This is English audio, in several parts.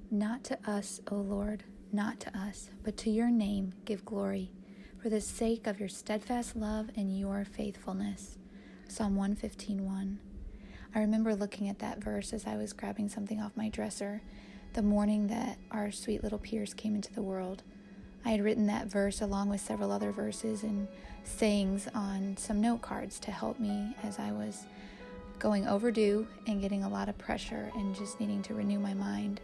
Not to us, O Lord, not to us, but to your name give glory, for the sake of your steadfast love and your faithfulness. Psalm 115:1. I remember looking at that verse as I was grabbing something off my dresser the morning that our sweet little Pierce came into the world. I had written that verse along with several other verses and sayings on some note cards to help me as I was going overdue and getting a lot of pressure and just needing to renew my mind.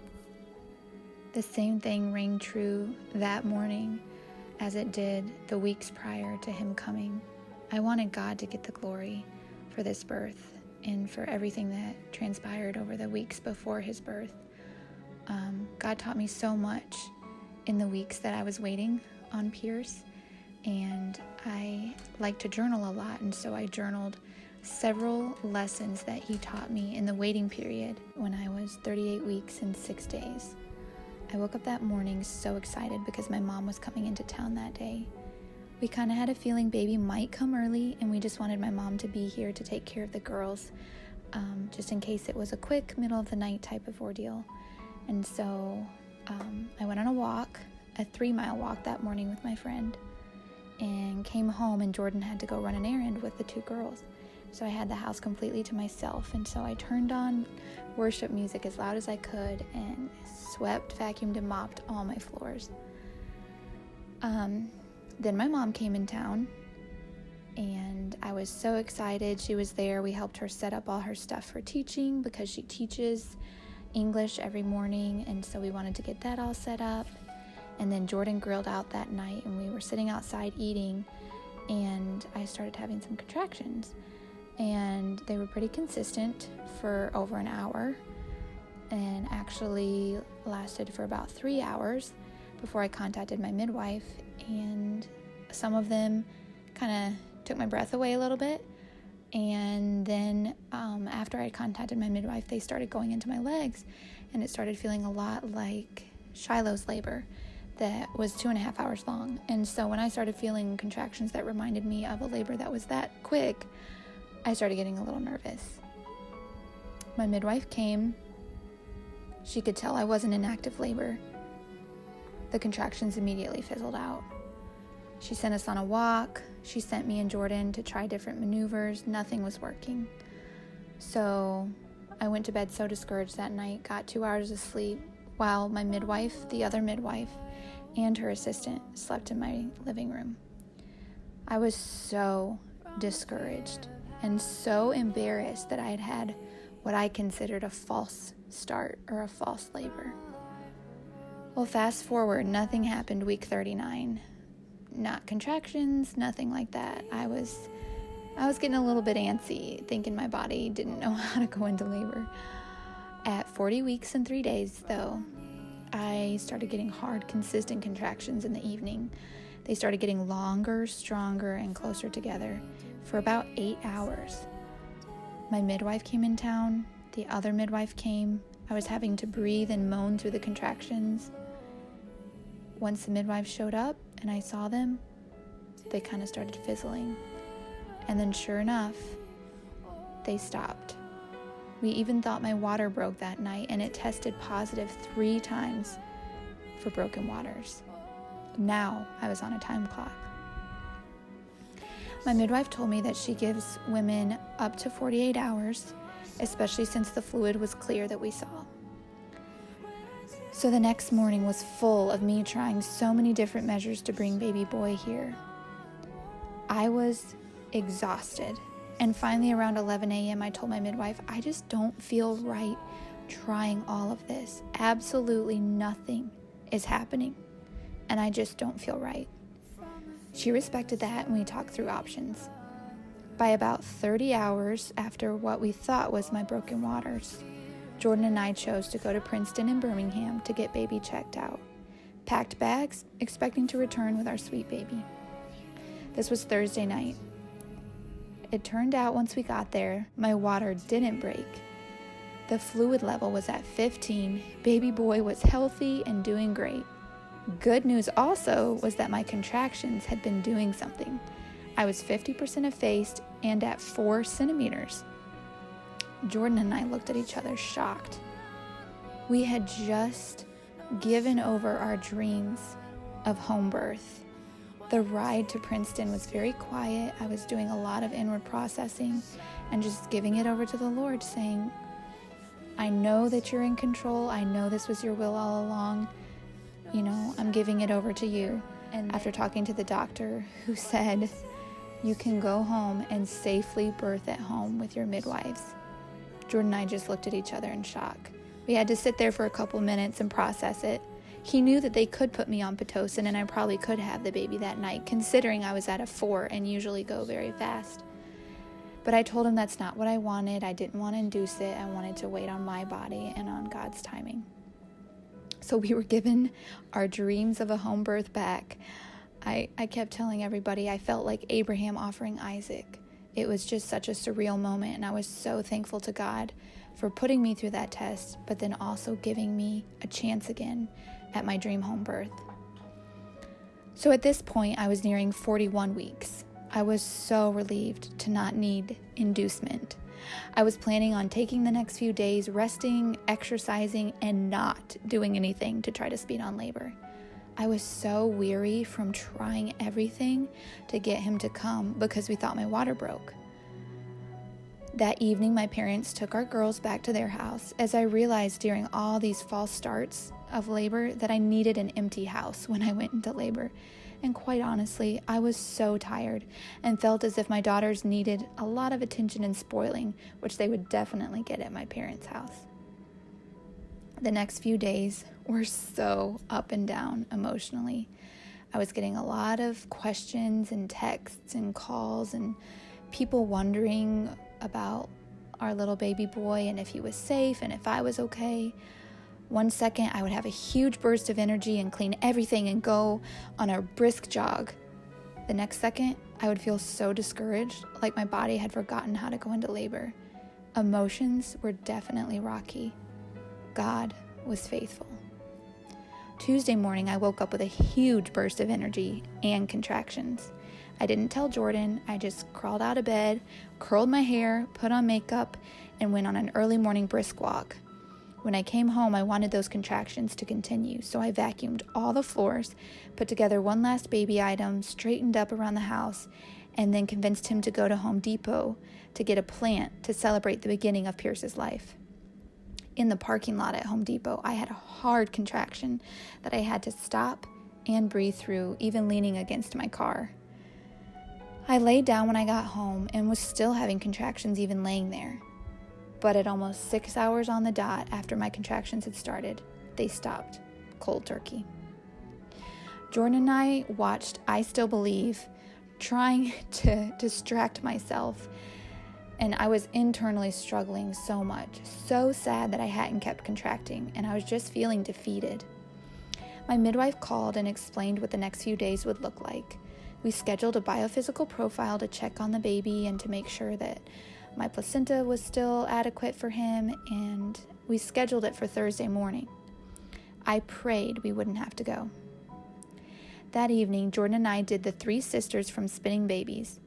The same thing rang true that morning as it did the weeks prior to him coming. I wanted God to get the glory for this birth and for everything that transpired over the weeks before his birth. God taught me so much in the weeks that I was waiting on Pierce, and I like to journal a lot, and so I journaled several lessons that he taught me in the waiting period when I was 38 weeks and 6 days. I woke up that morning so excited because my mom was coming into town that day. We kind of had a feeling baby might come early, and we just wanted my mom to be here to take care of the girls, just in case it was a quick middle of the night type of ordeal. And so I went on a walk, a 3-mile walk that morning with my friend, and came home, and Jordan had to go run an errand with the 2 girls. So I had the house completely to myself, and so I turned on worship music as loud as I could and swept, vacuumed, and mopped all my floors. Then my mom came in town, and I was so excited. She was there. We helped her set up all her stuff for teaching because she teaches English every morning, and so we wanted to get that all set up. And then Jordan grilled out that night, and we were sitting outside eating, and I started having some contractions, and they were pretty consistent for over an hour, and actually lasted for about 3 hours before I contacted my midwife, and some of them kind of took my breath away a little bit. And then after I contacted my midwife, they started going into my legs, and it started feeling a lot like Shiloh's labor that was 2.5 hours long. And so when I started feeling contractions that reminded me of a labor that was that quick, I started getting a little nervous. My midwife came. She could tell I wasn't in active labor. The contractions immediately fizzled out. She sent us on a walk. She sent me and Jordan to try different maneuvers. Nothing was working. So I went to bed so discouraged that night, got 2 hours of sleep, while my midwife, the other midwife, and her assistant slept in my living room. I was so discouraged and so embarrassed that I had had what I considered a false start or a false labor. Well, fast forward, nothing happened week 39. Not contractions, nothing like that. I was getting a little bit antsy, thinking my body didn't know how to go into labor. At 40 weeks and 3 days, though, I started getting hard, consistent contractions in the evening. They started getting longer, stronger, and closer together for about 8 hours. My midwife came in town. The other midwife came. I was having to breathe and moan through the contractions. Once the midwives showed up and I saw them, they kind of started fizzling. And then sure enough, they stopped. We even thought my water broke that night, and it tested positive 3 times for broken waters. Now I was on a time clock. My midwife told me that she gives women up to 48 hours, especially since the fluid was clear that we saw. So the next morning was full of me trying so many different measures to bring baby boy here. I was exhausted. And finally around 11 a.m. I told my midwife, I just don't feel right trying all of this. Absolutely nothing is happening, and I just don't feel right. She respected that, and we talked through options. By about 30 hours after what we thought was my broken waters, Jordan and I chose to go to Princeton and Birmingham to get baby checked out. Packed bags, expecting to return with our sweet baby. This was Thursday night. It turned out once we got there, my water didn't break. The fluid level was at 15. Baby boy was healthy and doing great. Good news also was that my contractions had been doing something. I was 50% effaced and at 4 centimeters. Jordan and I looked at each other shocked. We had just given over our dreams of home birth. The ride to Princeton was very quiet. I was doing a lot of inward processing and just giving it over to the Lord, saying, I know that you're in control. I know this was your will all along. I'm giving it over to you. And after talking to the doctor, who said, you can go home and safely birth at home with your midwives, Jordan and I just looked at each other in shock. We had to sit there for a couple minutes and process it. He knew that they could put me on Pitocin, and I probably could have the baby that night, considering I was at a 4 and usually go very fast. But I told him that's not what I wanted. I didn't want to induce it. I wanted to wait on my body and on God's timing. So we were given our dreams of a home birth back. I kept telling everybody I felt like Abraham offering Isaac. It was just such a surreal moment, and I was so thankful to God for putting me through that test, but then also giving me a chance again at my dream home birth. So at this point, I was nearing 41 weeks. I was so relieved to not need inducement. I was planning on taking the next few days, resting, exercising, and not doing anything to try to speed on labor. I was so weary from trying everything to get him to come because we thought my water broke. That evening, my parents took our girls back to their house as I realized during all these false starts of labor that I needed an empty house when I went into labor. And quite honestly, I was so tired and felt as if my daughters needed a lot of attention and spoiling, which they would definitely get at my parents' house. The next few days were so up and down emotionally. I was getting a lot of questions and texts and calls and people wondering about our little baby boy and if he was safe and if I was okay. One second, I would have a huge burst of energy and clean everything and go on a brisk jog. The next second, I would feel so discouraged, like my body had forgotten how to go into labor. Emotions were definitely rocky. God was faithful. Tuesday morning, I woke up with a huge burst of energy and contractions. I didn't tell Jordan. I just crawled out of bed, curled my hair, put on makeup, and went on an early morning brisk walk. When I came home, I wanted those contractions to continue, so I vacuumed all the floors, put together one last baby item, straightened up around the house, and then convinced him to go to Home Depot to get a plant to celebrate the beginning of Pierce's life. In the parking lot at Home Depot, I had a hard contraction that I had to stop and breathe through, even leaning against my car. I laid down when I got home and was still having contractions even laying there. But at almost 6 hours on the dot after my contractions had started, they stopped, cold turkey. Jordan and I watched I Still Believe, trying to distract myself, and I was internally struggling so much, so sad that I hadn't kept contracting, and I was just feeling defeated. My midwife called and explained what the next few days would look like. We scheduled a biophysical profile to check on the baby and to make sure that my placenta was still adequate for him, and we scheduled it for Thursday morning. I prayed we wouldn't have to go. That evening, Jordan and I did the 3 sisters from spinning babies.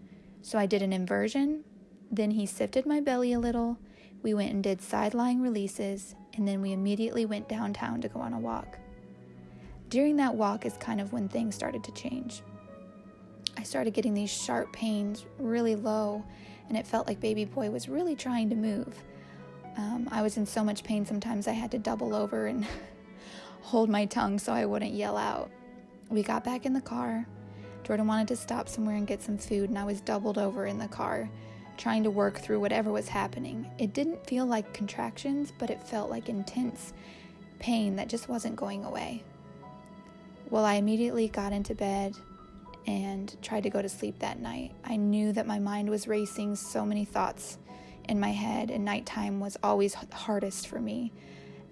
So I did an inversion, then he sifted my belly a little, we went and did side-lying releases, and then we immediately went downtown to go on a walk. During that walk is kind of when things started to change. I started getting these sharp pains really low, and it felt like baby boy was really trying to move. I was in so much pain sometimes I had to double over and hold my tongue so I wouldn't yell out. We got back in the car. Jordan wanted to stop somewhere and get some food, and I was doubled over in the car, trying to work through whatever was happening. It didn't feel like contractions, but it felt like intense pain that just wasn't going away. Well, I immediately got into bed and tried to go to sleep that night. I knew that my mind was racing, so many thoughts in my head, and nighttime was always hardest for me.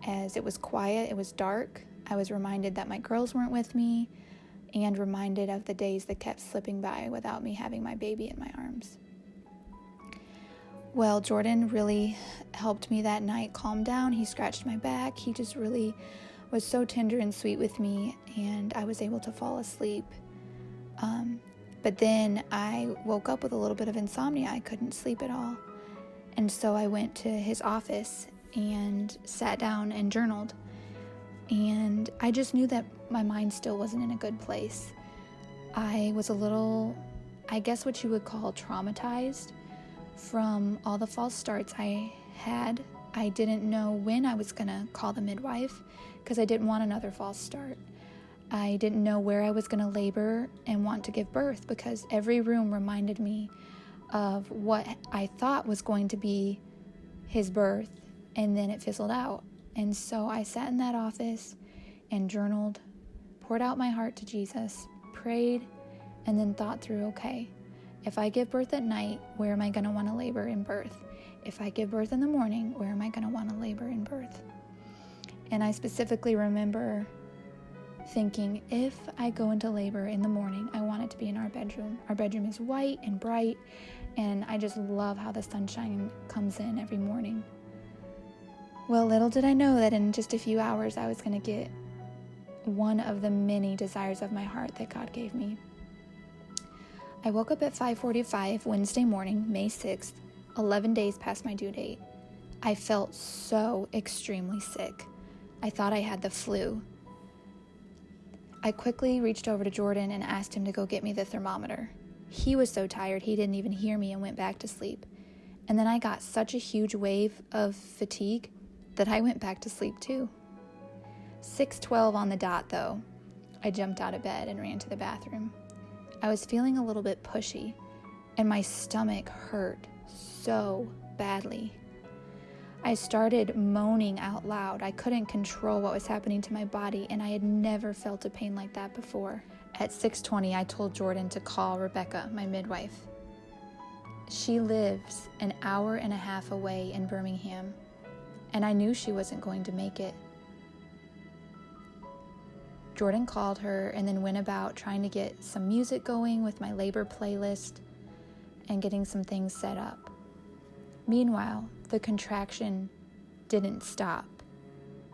As it was quiet, it was dark, I was reminded that my girls weren't with me, and reminded of the days that kept slipping by without me having my baby in my arms. Well, Jordan really helped me that night calm down. He scratched my back. He just really was so tender and sweet with me, and I was able to fall asleep. But then I woke up with a little bit of insomnia. I couldn't sleep at all. And so I went to his office and sat down and journaled. And I just knew that my mind still wasn't in a good place. I was a little, I guess what you would call traumatized from all the false starts I had. I didn't know when I was going to call the midwife because I didn't want another false start. I didn't know where I was going to labor and want to give birth because every room reminded me of what I thought was going to be his birth, and then it fizzled out. And so I sat in that office and journaled, poured out my heart to Jesus, prayed, and then thought through, okay, if I give birth at night, where am I going to want to labor in birth? If I give birth in the morning, where am I going to want to labor in birth? And I specifically remember thinking, if I go into labor in the morning, I want it to be in our bedroom. Our bedroom is white and bright, and I just love how the sunshine comes in every morning. Well, little did I know that in just a few hours I was going to get one of the many desires of my heart that God gave me. I woke up at 5:45 Wednesday morning, May 6th, 11 days past my due date. I felt so extremely sick. I thought I had the flu. I quickly reached over to Jordan and asked him to go get me the thermometer. He was so tired he didn't even hear me and went back to sleep. And then I got such a huge wave of fatigue that I went back to sleep too. 6:12 on the dot though, I jumped out of bed and ran to the bathroom. I was feeling a little bit pushy and my stomach hurt so badly. I started moaning out loud. I couldn't control what was happening to my body, and I had never felt a pain like that before. At 6:20, I told Jordan to call Rebecca, my midwife. She lives an hour and a half away in Birmingham, and I knew she wasn't going to make it. Jordan called her and then went about trying to get some music going with my labor playlist and getting some things set up. Meanwhile, the contraction didn't stop.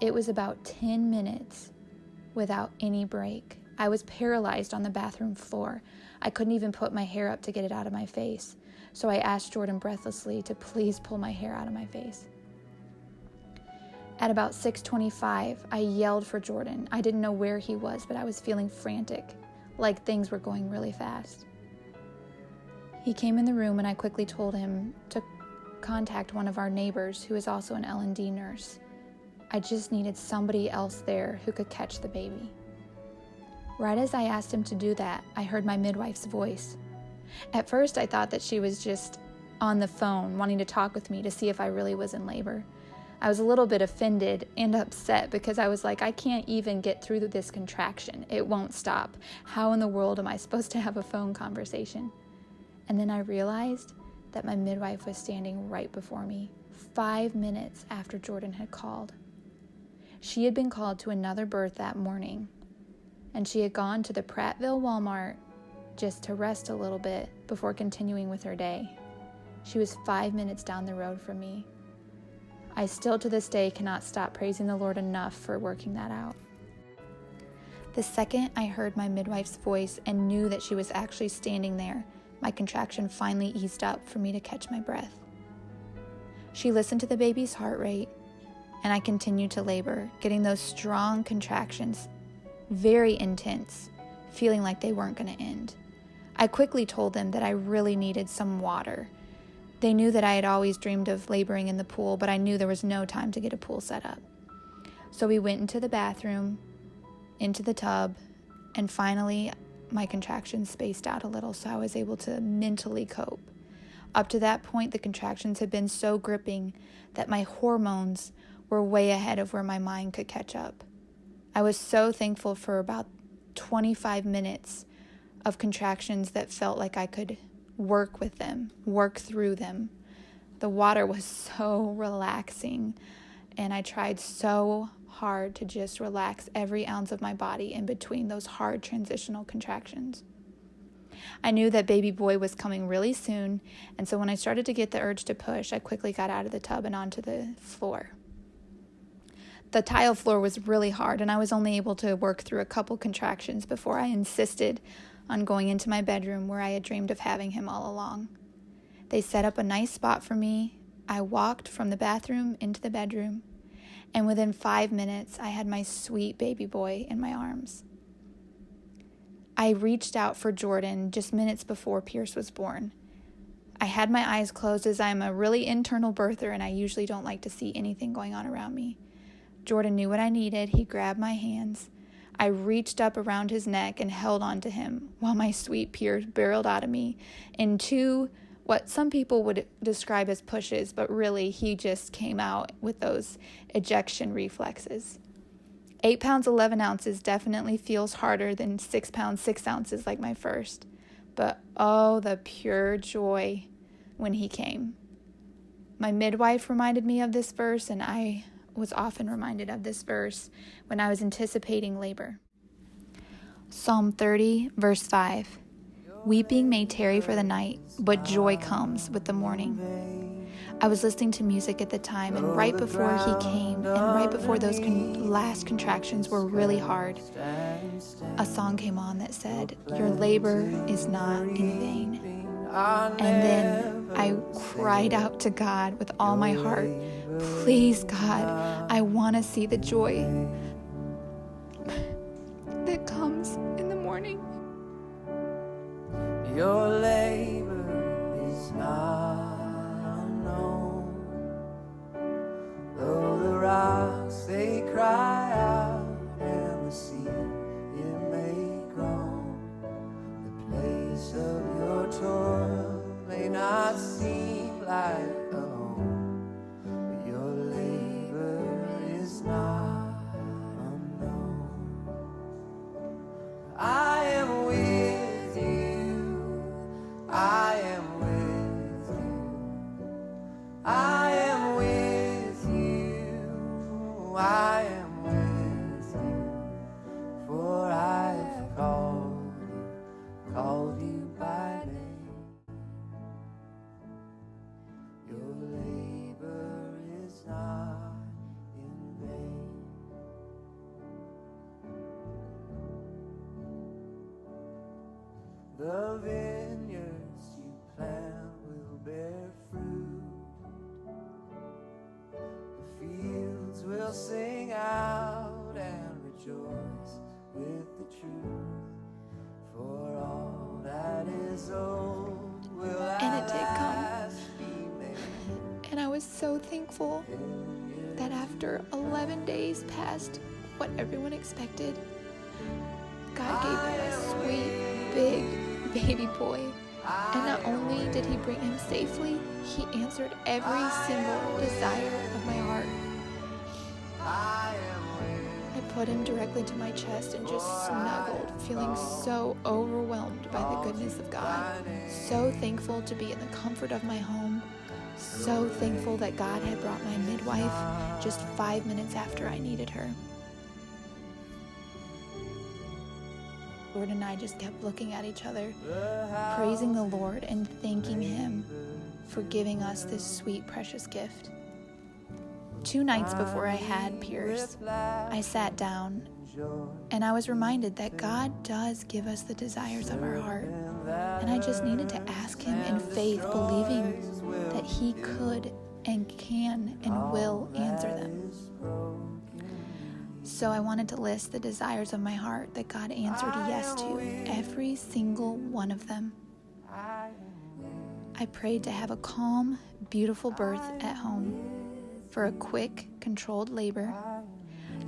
It was about 10 minutes without any break. I was paralyzed on the bathroom floor. I couldn't even put my hair up to get it out of my face. So I asked Jordan breathlessly to please pull my hair out of my face. At about 6:25, I yelled for Jordan. I didn't know where he was, but I was feeling frantic, like things were going really fast. He came in the room and I quickly told him to contact one of our neighbors who is also an L&D nurse. I just needed somebody else there who could catch the baby. Right as I asked him to do that, I heard my midwife's voice. At first, I thought that she was just on the phone wanting to talk with me to see if I really was in labor. I was a little bit offended and upset because I was like, I can't even get through this contraction. It won't stop. How in the world am I supposed to have a phone conversation? And then I realized that my midwife was standing right before me, 5 minutes after Jordan had called. She had been called to another birth that morning, and she had gone to the Prattville Walmart just to rest a little bit before continuing with her day. She was 5 minutes down the road from me. I still to this day cannot stop praising the Lord enough for working that out. The second I heard my midwife's voice and knew that she was actually standing there, my contraction finally eased up for me to catch my breath. She listened to the baby's heart rate, and I continued to labor, getting those strong contractions, very intense, feeling like they weren't going to end. I quickly told them that I really needed some water. They knew that I had always dreamed of laboring in the pool, but I knew there was no time to get a pool set up. So we went into the bathroom, into the tub, and finally my contractions spaced out a little, so I was able to mentally cope. Up to that point, the contractions had been so gripping that my hormones were way ahead of where my mind could catch up. I was so thankful for about 25 minutes of contractions that felt like I could work with them, work through them. The water was so relaxing, and I tried so hard to just relax every ounce of my body in between those hard transitional contractions. I knew that baby boy was coming really soon, and so when I started to get the urge to push, I quickly got out of the tub and onto the floor. The tile floor was really hard, and I was only able to work through a couple contractions before I insisted on going into my bedroom where I had dreamed of having him all along. They set up a nice spot for me. I walked from the bathroom into the bedroom, and within 5 minutes, I had my sweet baby boy in my arms. I reached out for Jordan just minutes before Pierce was born. I had my eyes closed as I'm a really internal birther and I usually don't like to see anything going on around me. Jordan knew what I needed. He grabbed my hands. I reached up around his neck and held on to him while my sweet Pierce barreled out of me in two, what some people would describe as pushes, but really he just came out with those ejection reflexes. 8 pounds, 11 ounces definitely feels harder than 6 pounds, 6 ounces like my first. But oh, the pure joy when he came. My midwife reminded me of this verse, and I was often reminded of this verse when I was anticipating labor. Psalm 30, verse 5. Weeping may tarry for the night, but joy comes with the morning. I was listening to music at the time, and right before he came, and right before those last contractions were really hard, a song came on that said, "Your labor is not in vain." And then I cried out to God with all my heart, "Please, God, I want to see the joy that comes in the morning." Your labor is not unknown, though the rocks they cry out and the sea it may groan. The place of your toil may not seem like a home, but your labor is not unknown. I am with you, I am with you, I am with you, I am with you, for I have called you by name. Your labor is not in vain. The vineyards you plant will bear fruit. The fields will sing out and rejoice with the truth. For all that is old will And it did come. at last be made. And I was so thankful that after 11 days past what everyone expected, God gave me a sweet, big baby boy. And not only did he bring him safely, he answered every single desire of my heart. I put him directly to my chest and just snuggled, feeling so overwhelmed by the goodness of God. So thankful to be in the comfort of my home. So thankful that God had brought my midwife just 5 minutes after I needed her. Lord and I just kept looking at each other, praising the Lord and thanking Him for giving us this sweet, precious gift. 2 nights before I had Pierce, I sat down and I was reminded that God does give us the desires of our heart. And I just needed to ask Him in faith, believing that He could and can and will answer them. So I wanted to list the desires of my heart that God answered yes to, every single one of them. I prayed to have a calm, beautiful birth at home, for a quick, controlled labor,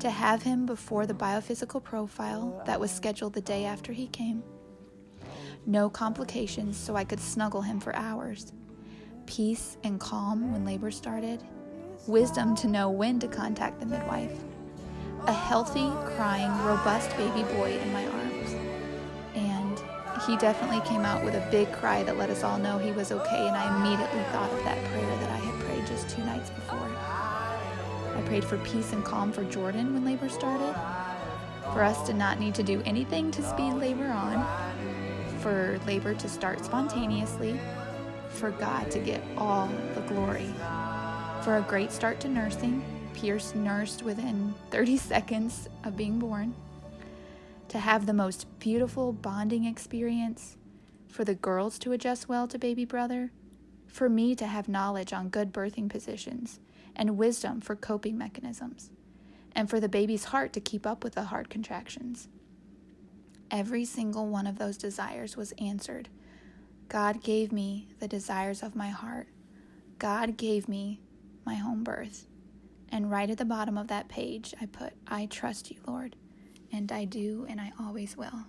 to have him before the biophysical profile that was scheduled the day after he came, no complications so I could snuggle him for hours, peace and calm when labor started, wisdom to know when to contact the midwife, a healthy, crying, robust baby boy in my arms. And he definitely came out with a big cry that let us all know he was okay, and I immediately thought of that prayer that I had prayed just 2 nights before. I prayed for peace and calm for Jordan when labor started, for us to not need to do anything to speed labor on, for labor to start spontaneously, for God to get all the glory, for a great start to nursing. Pierce nursed within 30 seconds of being born, to have the most beautiful bonding experience, for the girls to adjust well to baby brother, for me to have knowledge on good birthing positions, and wisdom for coping mechanisms, and for the baby's heart to keep up with the hard contractions. Every single one of those desires was answered. God gave me the desires of my heart. God gave me my home birth. And right at the bottom of that page, I put, I trust you, Lord. And I do, and I always will.